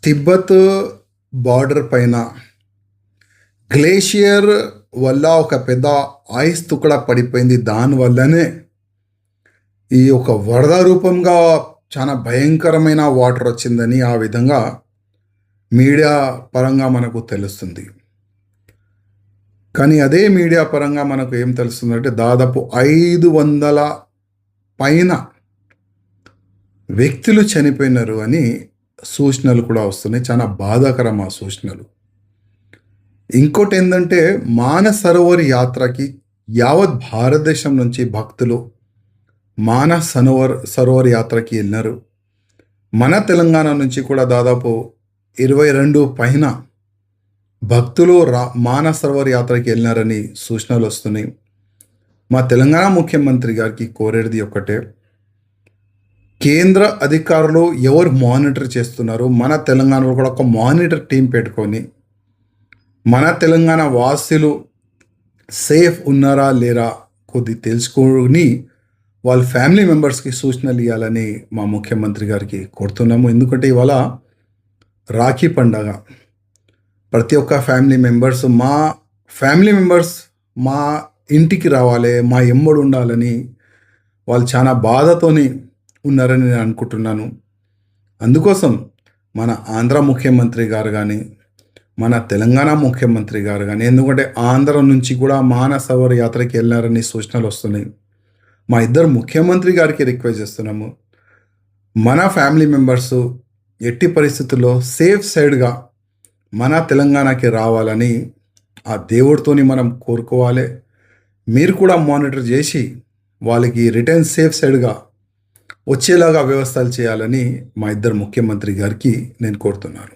తిబ్బత్ border పైన glacier వల్ల ఒక పెద్ద ఐస్ తుకడ పడిపోయింది. దానివల్లనే ఈ ఒక వరద రూపంగా చాలా భయంకరమైన వాటర్ వచ్చిందని ఆ విధంగా మీడియా పరంగా మనకు తెలుస్తుంది. కానీ అదే మీడియా పరంగా మనకు ఏం తెలుస్తుందంటే దాదాపు 500 పైన వ్యక్తులు చనిపోయినారు అని సూచనలు కూడా వస్తున్నాయి. చాలా బాధాకరం ఆ సూచనలు. ఇంకోటి ఏంటంటే మానస్ సరోవర్ యాత్రకి యావత్ భారతదేశం నుంచి భక్తులు మానస్ సరోవర్ యాత్రకి వెళ్ళినారు. మన తెలంగాణ నుంచి కూడా దాదాపు 22 పైన భక్తులు మానస్ సరోవర్ యాత్రకి వెళ్ళినారని సూచనలు వస్తున్నాయి. మా తెలంగాణ ముఖ్యమంత్రి గారికి కోరేది ఒక్కటే, కేంద్ర అధికారులు ఎవరు మానిటర్ చేస్తున్నారు, మన తెలంగాణలో కూడా ఒక మానిటర్ టీం పెట్టుకొని మన తెలంగాణ వాసులు సేఫ్ ఉన్నారా లేరా కొద్ది తెలుసుకొని వాళ్ళ ఫ్యామిలీ మెంబర్స్కి సూచనలు ఇవ్వాలని మా ముఖ్యమంత్రి గారికి కోరుతున్నాము. ఎందుకంటే ఇవాళ రాఖీ పండగ. ప్రతి ఒక్క ఫ్యామిలీ మెంబర్స్ మా ఇంటికి రావాలి, మా ఎమ్మడు ఉండాలని వాళ్ళు చాలా బాధతోని ఉన్నారని నేను అనుకుంటున్నాను. అందుకోసం మన ఆంధ్ర ముఖ్యమంత్రి గారు కానీ మన తెలంగాణ ముఖ్యమంత్రి గారు కానీ, ఎందుకంటే ఆంధ్ర నుంచి కూడా మానస్ సరోవర్ యాత్రకి వెళ్ళినారని సూచనలు వస్తున్నాయి. మా ఇద్దరు ముఖ్యమంత్రి గారికి రిక్వెస్ట్ చేస్తున్నాము, మన ఫ్యామిలీ మెంబర్స్ ఎట్టి పరిస్థితుల్లో సేఫ్ సైడ్గా మన తెలంగాణకి రావాలని ఆ దేవుడితోని మనం కోరుకోవాలి. మీరు కూడా మానిటర్ చేసి వాళ్ళకి రిటర్న్ సేఫ్ సైడ్గా వచ్చేలాగా వ్యవస్థలు చేయాలని మా ఇద్దరు ముఖ్యమంత్రి గారికి నేను కోరుతున్నాను.